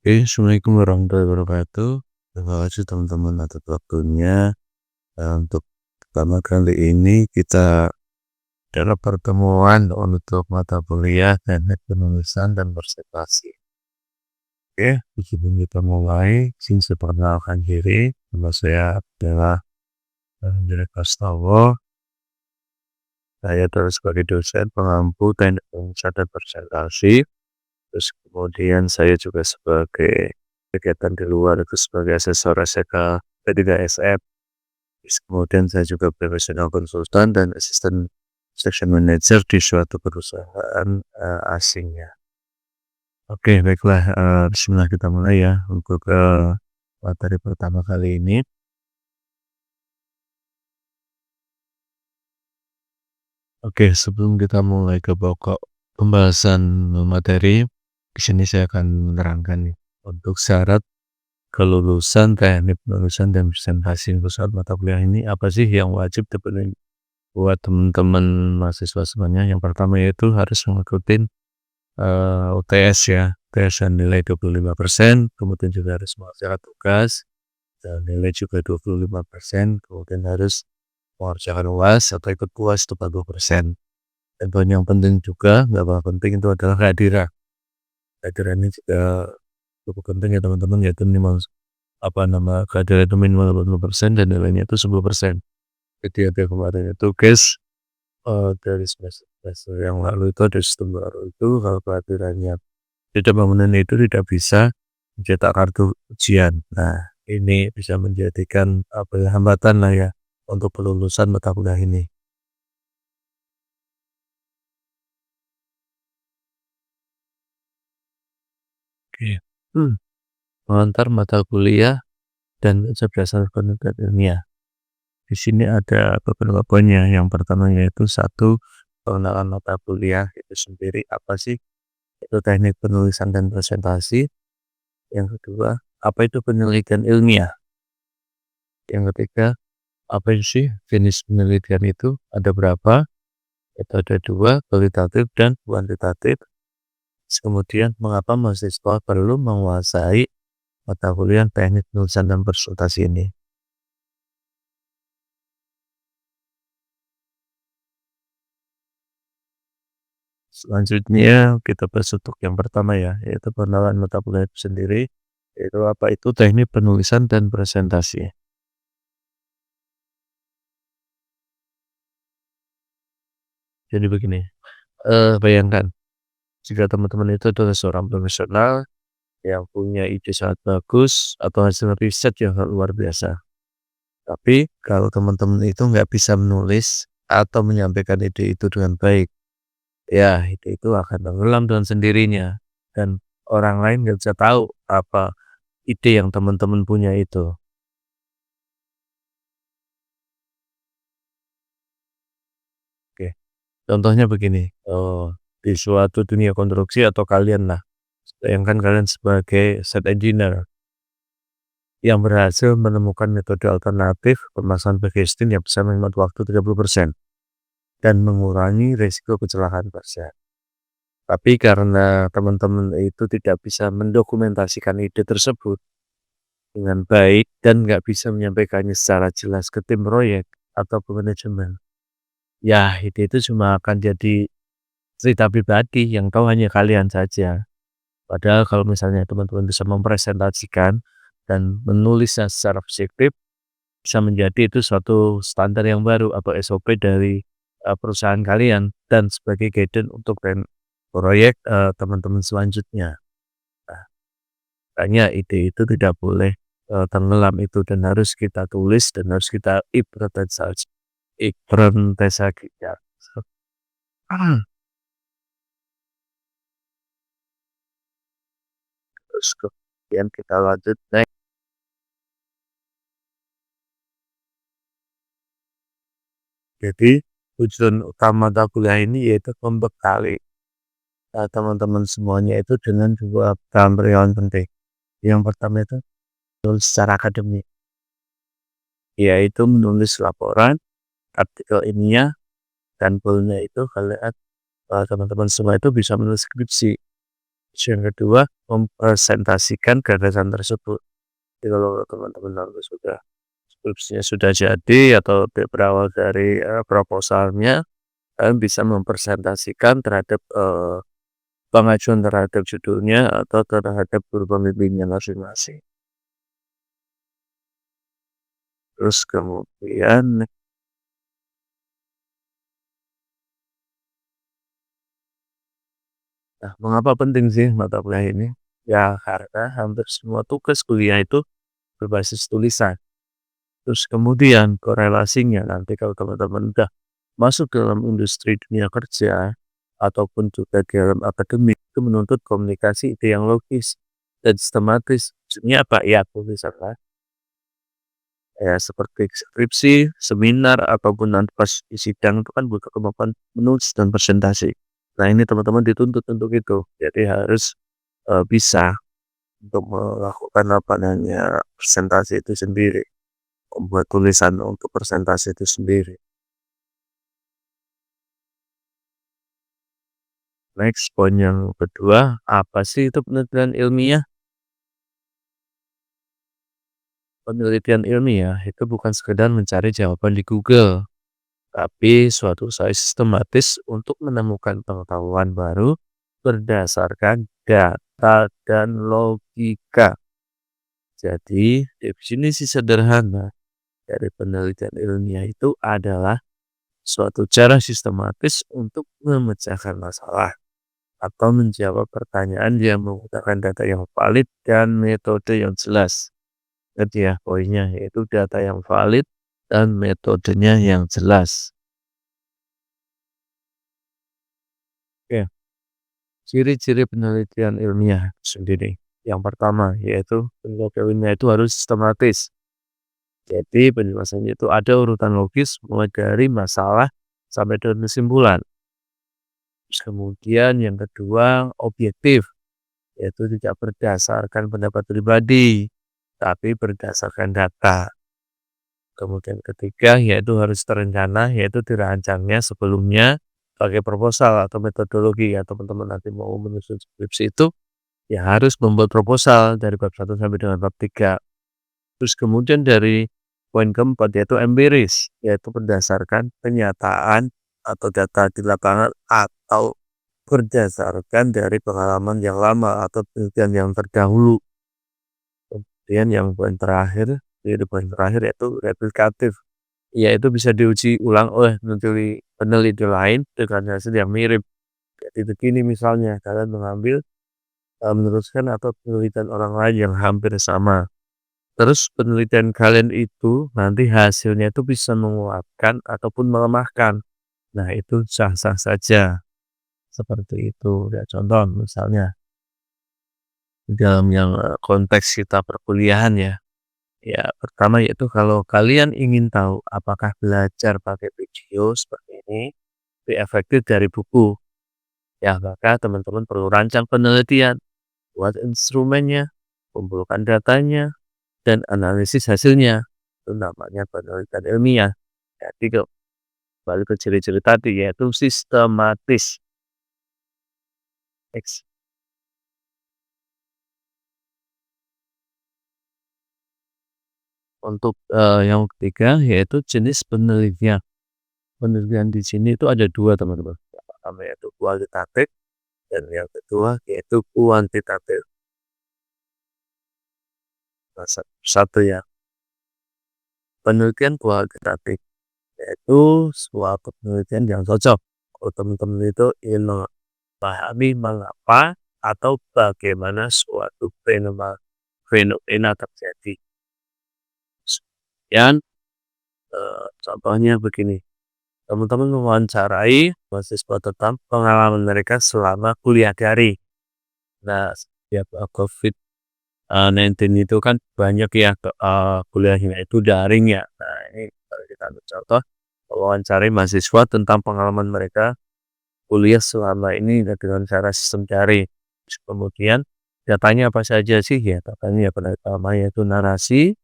Assalamualaikum warahmatullahi wabarakatuh. Terima kasih teman-teman atas waktunya. Untuk pertama kali ini kita dalam pertemuan untuk mata kuliah teknik penulisan dan presentasi. Sebelum kita mulai, saya perkenalkan diri. Nama saya adalah Andrea Prastowo. Saya terus sebagai dosen pengampu teknik penulisan dan presentasi. Terus kemudian saya juga sebagai kegiatan di luar itu sebagai asesor SK P3SF. Terus kemudian saya juga profesional konsultan dan asisten section manager di suatu perusahaan asing ya. Oke, baiklah, bismillah kita mulai ya untuk materi pertama kali ini. Oke, sebelum kita mulai ke pokok pembahasan materi, di sini saya akan menerangkan nih untuk syarat kelulusan teknik penulisan dan presentasi untuk saat mata kuliah ini apa sih yang wajib dipenuhi buat teman-teman mahasiswa semuanya. Yang pertama yaitu harus mengikuti UTS ya, UTS dan nilai 25%, kemudian juga harus mengerjakan tugas dan nilai juga 25%, kemudian harus mengerjakan UAS atau ikut UAS itu 40%. Dan poin yang penting juga, nggak kalah penting itu adalah kehadiran. Kehadiran ini juga cukup penting ya teman-teman, yaitu minimal kehadiran itu minimal 80% dan nilainya itu 10%. Jadi ada kemarin itu guys, dari semester yang lalu itu ada sistem baru itu kalau kehadirannya tidak memenuhi itu tidak bisa mencetak kartu ujian. Nah, ini bisa menjadikan hambatan lah ya untuk kelulusan mata kuliah ini. Oke. Pengantar mata kuliah dan kecerdasan kognitif ilmiah. Di sini ada beberapa poinnya. Yang pertama yaitu satu, pengenalan mata kuliah itu sendiri apa sih? Itu teknik penulisan dan presentasi. Yang kedua, apa itu penelitian ilmiah? Yang ketiga, apa sih jenis penelitian itu? Ada berapa? Itu ada dua, kualitatif dan kuantitatif. Kemudian, mengapa mahasiswa perlu menguasai mata kuliah teknik penulisan dan presentasi ini? Selanjutnya kita bahas untuk yang pertama ya, yaitu pengenalan mata kuliah itu sendiri, yaitu apa itu teknik penulisan dan presentasi. Jadi begini, bayangkan jika teman-teman itu adalah seorang profesional yang punya ide sangat bagus atau hasil riset yang luar biasa. Tapi kalau teman-teman itu nggak bisa menulis atau menyampaikan ide itu dengan baik, ya ide itu akan tenggelam dengan sendirinya dan orang lain nggak bisa tahu apa ide yang teman-teman punya itu. Oke, contohnya begini, di suatu dunia konstruksi atau kalian lah, bayangkan kalian sebagai set engineer yang berhasil menemukan metode alternatif pemasangan backcasting yang bisa menghemat waktu 30% dan mengurangi risiko kecelakaan kerja. Tapi karena teman-teman itu tidak bisa mendokumentasikan ide tersebut dengan baik dan nggak bisa menyampaikannya secara jelas ke tim proyek atau ke manajemen, ya ide itu cuma akan jadi cerita pribadi yang tahu hanya kalian saja. Padahal kalau misalnya teman-teman bisa mempresentasikan dan menulisnya secara objektif, bisa menjadi itu suatu standar yang baru atau SOP dari perusahaan kalian dan sebagai guidance untuk proyek teman-teman selanjutnya. Nah, makanya ide itu tidak boleh tenggelam itu dan harus kita tulis dan harus kita implementasikan. Terus kemudian kita lanjut next. Jadi tujuan utama mata kuliah ini yaitu membekali teman-teman semuanya itu dengan dua hal yang penting. Yang pertama itu menulis secara akademik, yaitu menulis laporan, artikel ilmiah, dan goalnya itu kalian teman-teman semua itu bisa menulis skripsi. Terus yang kedua, mempresentasikan gagasan tersebut. Jadi kalau teman-teman nanti sudah skripsinya sudah jadi atau berawal dari, proposalnya, kalian bisa mempresentasikan terhadap, pengajuan terhadap judulnya atau terhadap guru pembimbingnya masing-masing. Terus kemudian, nah mengapa penting sih mata kuliah ini? Ya karena hampir semua tugas kuliah itu berbasis tulisan. Terus kemudian korelasinya nanti kalau teman-teman udah masuk dalam industri dunia kerja ataupun juga dalam akademik itu menuntut komunikasi ide yang logis dan sistematis. Maksudnya apa? Ya misalkan ya seperti skripsi, seminar ataupun nanti pas di sidang itu kan butuh kemampuan menulis dan presentasi. Nah ini teman-teman dituntut untuk itu. Jadi harus bisa untuk melakukan apa namanya presentasi itu sendiri, membuat tulisan untuk presentasi itu sendiri. Next, poin yang kedua, apa sih itu penelitian ilmiah? Penelitian ilmiah itu bukan sekedar mencari jawaban di Google, tapi suatu usaha sistematis untuk menemukan pengetahuan baru berdasarkan data dan logika. Jadi, definisi sederhana dari penelitian ilmiah itu adalah suatu cara sistematis untuk memecahkan masalah atau menjawab pertanyaan yang menggunakan data yang valid dan metode yang jelas. Jadi ya poinnya yaitu data yang valid dan metodenya yang jelas. Oke, ciri-ciri penelitian ilmiah sendiri. Yang pertama yaitu penelitian ilmiah itu harus sistematis. Jadi penjelasannya itu ada urutan logis mulai dari masalah sampai dengan kesimpulan. Terus kemudian yang kedua objektif, yaitu tidak berdasarkan pendapat pribadi, tapi berdasarkan data. Kemudian ketiga yaitu harus terencana, yaitu dirancangnya sebelumnya pakai proposal atau metodologi ya teman-teman nanti mau menyusun skripsi itu ya harus membuat proposal dari bab 1 sampai dengan bab 3. Terus kemudian dari poin keempat yaitu empiris, yaitu berdasarkan kenyataan atau data di lapangan atau berdasarkan dari pengalaman yang lama atau penelitian yang terdahulu. Kemudian yang poin terakhir, yaitu poin terakhir yaitu replikatif, yaitu bisa diuji ulang oleh peneliti lain dengan hasil yang mirip. Jadi begini misalnya kalian mengambil meneruskan atau penelitian orang lain yang hampir sama. Terus penelitian kalian itu nanti hasilnya itu bisa menguatkan ataupun melemahkan. Nah itu sah-sah saja. Seperti itu. Ya, contoh misalnya dalam yang konteks kita perkuliahan ya. Ya pertama yaitu kalau kalian ingin tahu apakah belajar pakai video seperti ini lebih efektif dari buku. Ya maka teman-teman perlu rancang penelitian, buat instrumennya, kumpulkan datanya, dan analisis hasilnya. Itu namanya penelitian ilmiah. Jadi kembali ke ciri-ciri tadi yaitu sistematis. X. Untuk yang ketiga yaitu jenis penelitian. Penelitian di sini itu ada dua teman-teman. Yang pertama yaitu kualitatif dan yang kedua yaitu kuantitatif. Nah, satu ya penelitian kualitatif yaitu suatu penelitian yang cocok kalau teman-teman itu ingin memahami mengapa atau bagaimana suatu fenomena terjadi. Dan contohnya begini, teman-teman mewawancarai mahasiswa tentang pengalaman mereka selama kuliah daring. Nah, setiap COVID-19 itu kan banyak ya kuliahnya itu daring ya. Nah, ini kalau kita ambil contoh mewawancarai mahasiswa tentang pengalaman mereka kuliah selama ini dengan cara sistem daring. Terus kemudian datanya apa saja sih ya? Datanya ya pertama yaitu narasi,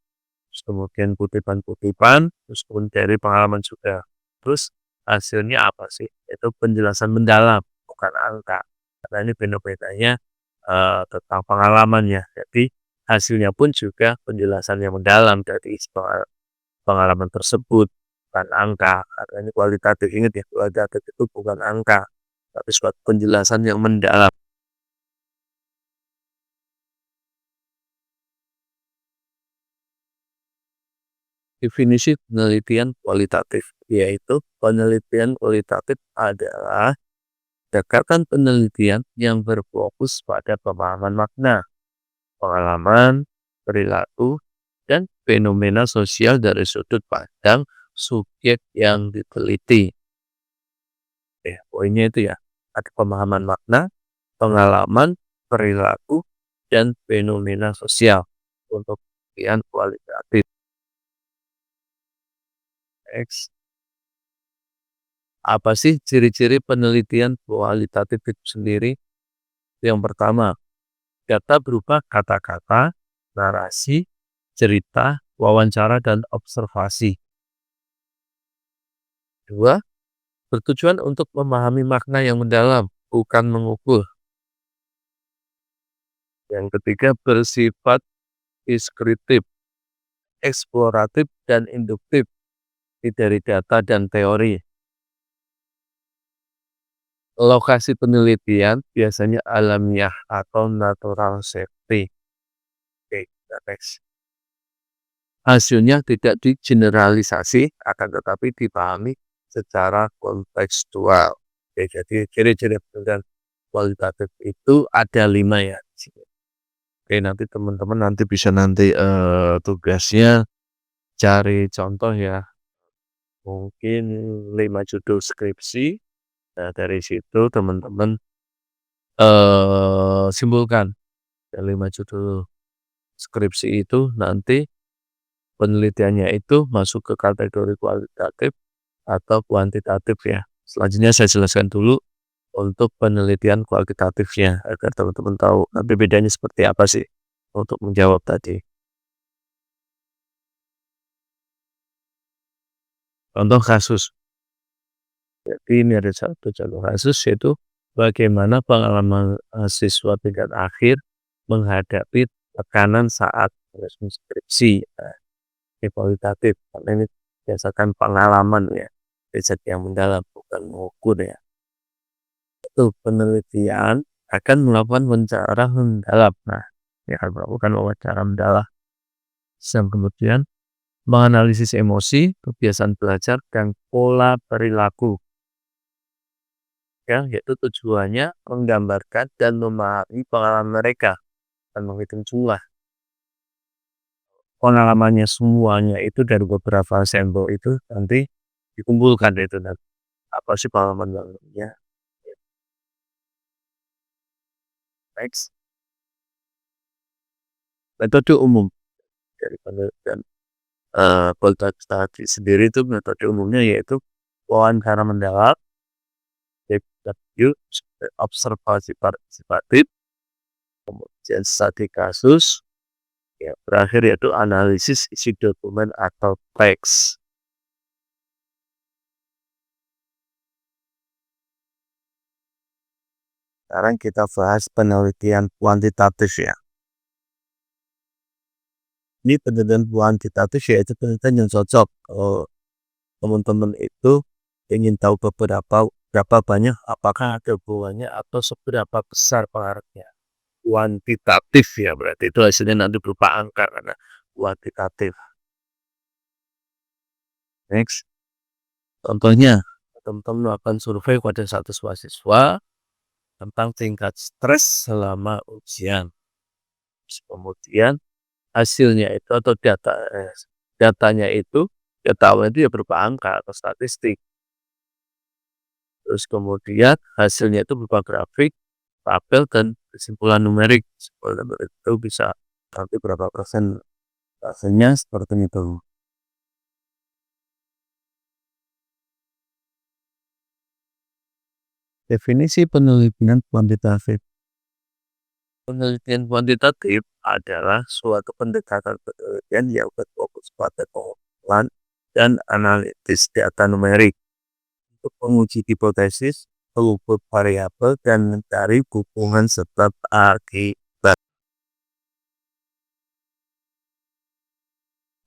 terus kemudian kutipan-kutipan, terus kemudian dari pengalaman juga. Terus hasilnya apa sih? Itu penjelasan mendalam, bukan angka. Karena ini fenomenanya tentang pengalamannya. Jadi hasilnya pun juga penjelasan yang mendalam dari pengalaman tersebut, bukan angka. Karena ini kualitatif, ingat ya, kualitatif itu bukan angka, tapi suatu penjelasan yang mendalam. Definisi penelitian kualitatif, yaitu penelitian kualitatif adalah berdasarkan penelitian yang berfokus pada pemahaman makna, pengalaman, perilaku, dan fenomena sosial dari sudut pandang subjek yang diteliti. Poinnya itu ya, ada pemahaman makna, pengalaman, perilaku, dan fenomena sosial untuk penelitian kualitatif. Next. Apa sih ciri-ciri penelitian kualitatif itu sendiri? Yang pertama, data berupa kata-kata, narasi, cerita, wawancara, dan observasi. Dua, bertujuan untuk memahami makna yang mendalam, bukan mengukur. Yang ketiga, bersifat deskriptif, eksploratif, dan induktif dari data dan teori. Lokasi penelitian biasanya alamiah atau natural setting. Oke, next. Hasilnya tidak digeneralisasi, akan tetapi dipahami secara kontekstual. Oke, jadi ciri-ciri penelitian kualitatif itu ada 5 ya. Oke, nanti teman-teman bisa tugasnya cari contoh ya. Mungkin 5 judul skripsi. Nah, dari situ teman-teman simpulkan. 5 judul skripsi itu nanti penelitiannya itu masuk ke kategori kualitatif atau kuantitatif ya. Selanjutnya saya jelaskan dulu untuk penelitian kualitatifnya agar teman-teman tahu nanti bedanya seperti apa sih untuk menjawab tadi. Contoh kasus. Jadi ini ada satu contoh kasus, yaitu bagaimana pengalaman siswa tingkat akhir menghadapi tekanan saat proses skripsi. Nah, ini kualitatif karena ini berdasarkan pengalaman ya, riset yang mendalam bukan mengukur ya. Itu penelitian akan melakukan wawancara mendalam. Nah, ya akan melakukan wawancara mendalam. Dan kemudian menganalisis emosi, kebiasaan belajar, dan pola perilaku. Ya, yaitu tujuannya menggambarkan dan memahami pengalaman mereka dan menghitung jumlah. Pengalamannya semuanya itu dari beberapa sampel itu nanti dikumpulkan itu nanti. Apa sih pengalaman-pengalamannya? Next. Metode umum dari penelitian kualitatif tadi sendiri itu metode umumnya yaitu wawancara mendalam, interview, observasi partisipatif, kemudian studi kasus, ya, terakhir yaitu analisis isi dokumen atau teks. Sekarang kita bahas penelitian kuantitatif ya. Ini penelitian kuantitatif yaitu penelitian yang cocok kalau teman-teman itu ingin tahu berapa banyak, apakah ada hubungannya atau seberapa besar pengaruhnya. Kuantitatif ya, berarti itu hasilnya nanti berupa angka karena kuantitatif. Next. Contohnya, teman-teman melakukan survei pada 100 mahasiswa tentang tingkat stres selama ujian. Kemudian hasilnya itu atau datanya itu, data awalnya itu ya berupa angka atau statistik. Terus kemudian hasilnya itu berupa grafik, tabel, dan kesimpulan numerik. Kesimpulan numerik itu bisa nanti berapa persen hasilnya seperti itu. Definisi penelitian kuantitatif. Penelitian kuantitatif adalah suatu pendekatan penelitian yang berfokus pada pengumpulan dan analisis data numerik untuk menguji hipotesis, mengukur variabel dan mencari hubungan sebab akibat.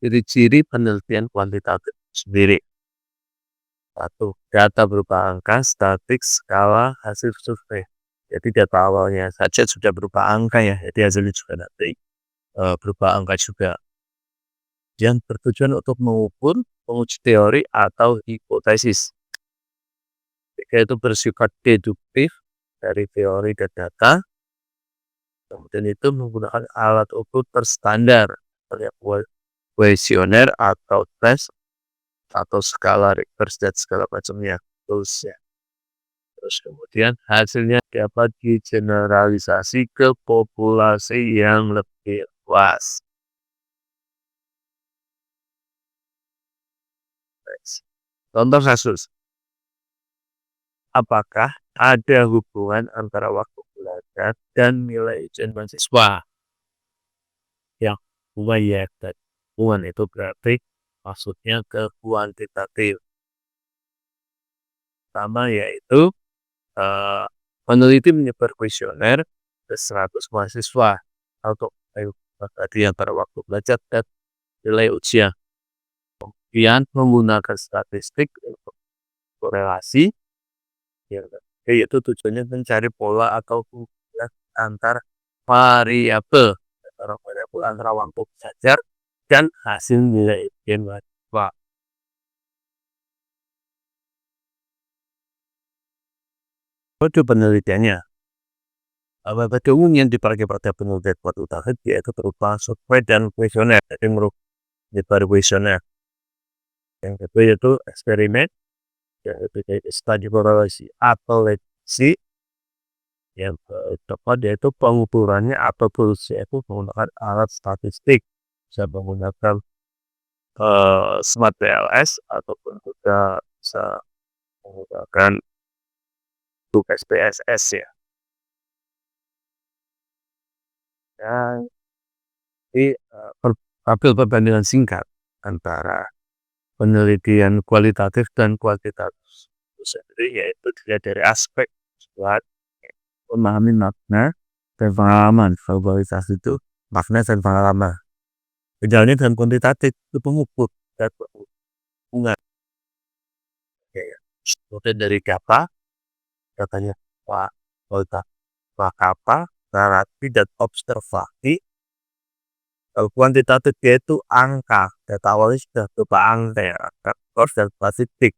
Ciri-ciri penelitian kuantitatif sendiri. 1. Data berupa angka, statik, skala, hasil survei. Jadi data awalnya saja sudah berupa angka ya, jadi hasilnya juga nanti berupa angka juga. Yang bertujuan untuk mengukur, menguji teori atau hipotesis. Ketiga itu bersifat deduktif dari teori dan data. Kemudian itu menggunakan alat ukur terstandar, kuesioner atau tes atau skala Richter dan segala macamnya toolsnya. Terus kemudian hasilnya dapat digeneralisasi ke populasi yang lebih luas. Contoh kasus, apakah ada hubungan antara waktu belajar dan nilai ujian mahasiswa? Yang kedua ya, hubungan itu berarti maksudnya ke kuantitatif. Pertama yaitu peneliti menyebar kuesioner ke 100 mahasiswa untuk tadi antara waktu belajar dan nilai ujian. Kemudian menggunakan statistik untuk korelasi, yaitu tujuannya mencari pola atau hubungan antar variabel antara waktu belajar dan hasil nilai ujian mahasiswa. Kode penelitiannya. Pada umumnya dipakai pada penelitian kuantitatif yaitu berupa survei dan kuesioner. Jadi menyebar kuesioner. Yang kedua yaitu eksperimen, yaitu studi korelasi atau legacy. Yang keempat yaitu pengukurannya atau toolsnya itu menggunakan alat statistik, bisa menggunakan smart TLS ataupun juga bisa menggunakan SPSS ya. Dan ini tabel perbandingan singkat antara penelitian kualitatif dan kuantitatif itu sendiri, yaitu dilihat dari aspek buat memahami makna dan pengalaman. Kalau kualitatif itu makna dan pengalaman. Bedanya dengan kuantitatif itu pengukur dan hubungan. Kemudian dari datanya kualitatif apa, narasi dan observasi. Kalau kuantitatif yaitu angka, data awalnya sudah berupa angka ya, faktor dan statistik.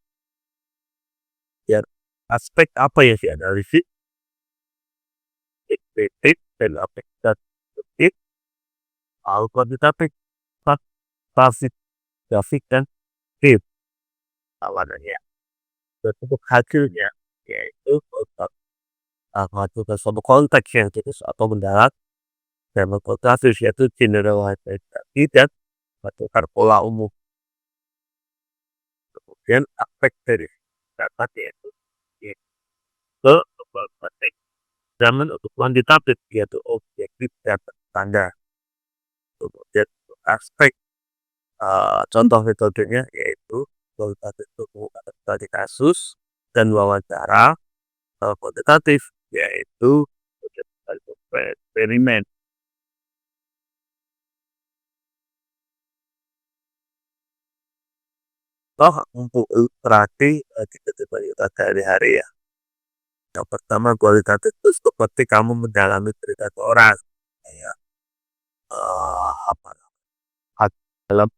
Ya, aspek apa yang dianalisis? Ekspektif dan aplikasi. Kalau kuantitatif, grafik dan tip awanannya. Bentuk hasilnya yaitu mengajukan suatu konteks yang jelas atau mendarat dan kuantitatif yaitu generalisasi dan menentukan pola umum. Kemudian aspek dari data yaitu konteks. Zaman untuk kuantitatif yaitu objektif dan standar. Kemudian aspek contoh metodenya yaitu kualitatif itu studi kasus dan wawancara. Kuantitatif yaitu eksperimen. Untuk ilustrasi kita coba lihat sehari-hari ya. Yang pertama kualitatif itu seperti kamu mendalami cerita orang, kayak apa dalam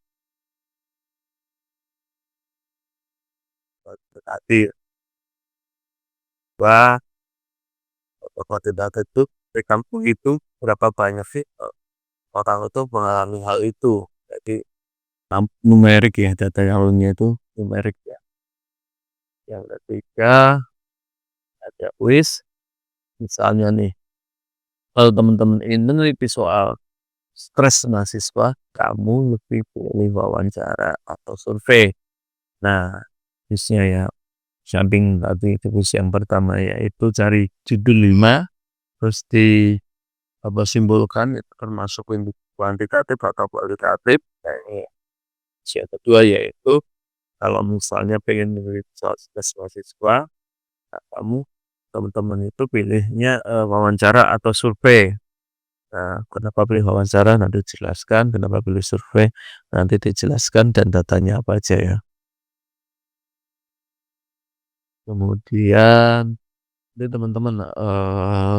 kuantitatif. Wah, kuantitatif itu kamu hitung berapa banyak sih orang itu mengalami hal itu. Jadi numerik ya, data yang lainnya itu numerik ya. Yang ketiga ada quiz. Misalnya nih, kalau teman-teman ini meneliti soal stres mahasiswa, kamu lebih pilih wawancara atau survei. Nah, quiznya ya, samping tadi quiz yang pertama yaitu cari judul 5, terus di simbolkan itu termasuk kuantitatif atau kualitatif. Nah, ini yang kedua yaitu kalau misalnya pengen meneliti soal stres mahasiswa, nah, kamu teman-teman itu pilihnya, wawancara atau survei. Nah, kenapa pilih wawancara nanti dijelaskan, kenapa pilih survei nanti dijelaskan dan datanya apa aja ya. Kemudian ini teman-teman,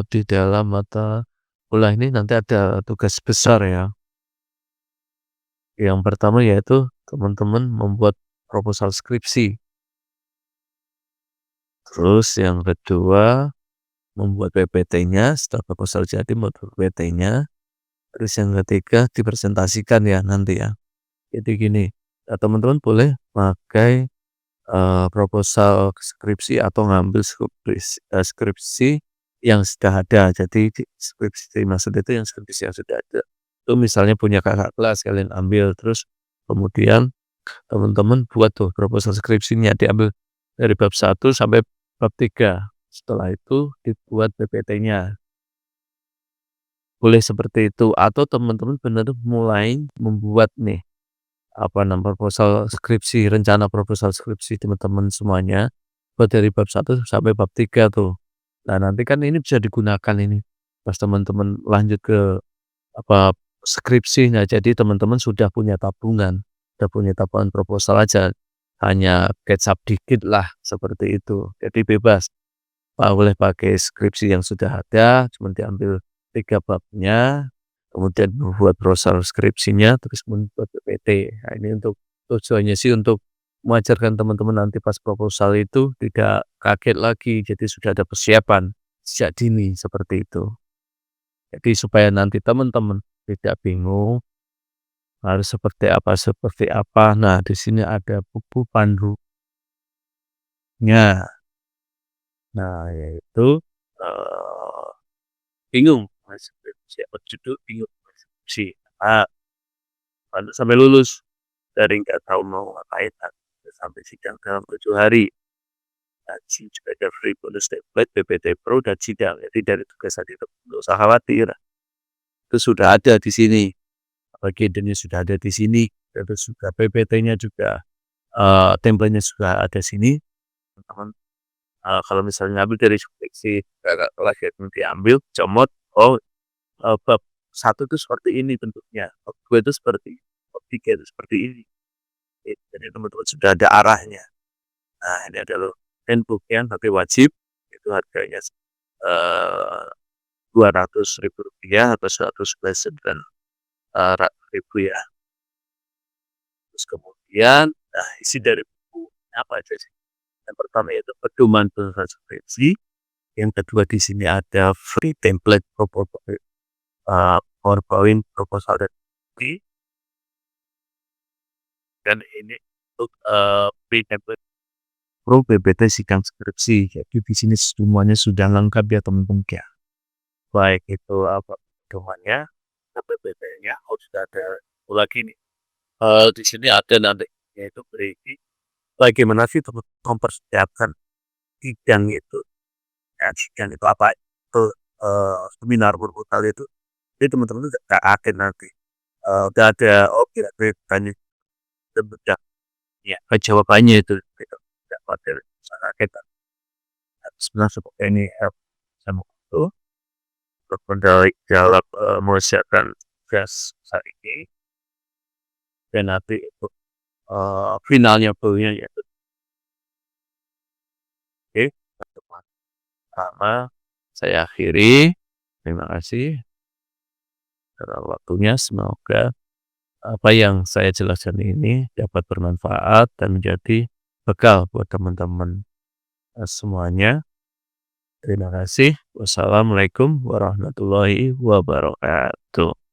di dalam mata kuliah ini nanti ada tugas besar ya. Yang pertama yaitu teman-teman membuat proposal skripsi. Terus yang kedua membuat PPT-nya, setelah proposal jadi membuat PPT-nya. Terus yang ketiga dipresentasikan ya nanti ya. Jadi gini, teman-teman boleh pakai, proposal skripsi atau ngambil skripsi yang sudah ada. Jadi skripsi maksud itu yang skripsi yang sudah ada. Itu misalnya punya kakak kelas kalian ambil, terus kemudian teman-teman buat tuh proposal skripsinya, diambil dari bab 1 sampai bab 3. Setelah itu dibuat PPT-nya. Boleh seperti itu atau teman-teman benar mulai membuat nih, proposal skripsi, rencana proposal skripsi teman-teman semuanya, buat dari bab 1 sampai bab 3 tuh. Nah, nanti kan ini bisa digunakan ini, pas teman-teman lanjut ke, apa, skripsinya. Jadi teman-teman sudah punya tabungan, sudah punya tabungan proposal aja, hanya kecap dikit lah, seperti itu. Jadi bebas, boleh pakai skripsi yang sudah ada, cuma diambil 3 babnya, kemudian membuat proposal skripsinya, terus membuat PPT. Nah, ini untuk tujuannya sih untuk mengajarkan teman-teman nanti pas proposal itu tidak kaget lagi, jadi sudah ada persiapan sejak dini, seperti itu. Jadi supaya nanti teman-teman tidak bingung harus seperti apa. Nah, di sini ada buku pandunya. Nah, yaitu, eee, bingung mau skripsi apa judul, bingung mau skripsi apa, sampai lulus. Dari nggak tahu mau ngapain sampai sidang dalam 7 hari. Gaji juga ada free bonus template, PPT Pro, dan sidang. Jadi dari tugas tadi itu nggak usah khawatir, itu sudah ada di sini. Agendanya sudah ada di sini, terus juga PPT-nya juga, template-nya sudah ada sini. Teman-teman, kalau misalnya ngambil dari skripsi kakak kelas ya diambil, comot, oh, bab 1 itu seperti ini bentuknya, bab 2 itu seperti ini, bab 3 itu seperti ini. Jadi teman-teman sudah ada arahnya. Nah, ini adalah handbook yang tapi wajib, itu harganya, Rp200.000 atau 199.000 ya. Terus kemudian, nah isi dari buku apa aja sih? Yang pertama yaitu pedoman penyelesaian skripsi, yang kedua di sini ada free template PowerPoint proposal dan skripsi, dan ini untuk, free template Pro PPT sidang skripsi. Jadi di sini semuanya sudah lengkap ya teman-teman ya. Baik itu pedomannya, PPT-nya, sudah ada satu lagi nih, di sini ada nanti yaitu berisi bagaimana sih teman-teman mempersiapkan sidang itu, ya sidang itu apa itu, seminar proposal itu, jadi teman-teman tuh nggak kaget nanti, udah ada, oh kira-kira tanya dan udah ya jawabannya itu gitu, nggak khawatir, nggak kaget. Sebenarnya seperti ini, sama itu untuk dalam, mempersiapkan tugas hari ini dan nanti untuk, finalnya yaitu oke, pertemuan pertama saya akhiri. Terima kasih atas waktunya. Semoga apa yang saya jelaskan ini dapat bermanfaat dan menjadi bekal buat teman-teman, semuanya. Terima kasih. Wassalamualaikum warahmatullahi wabarakatuh.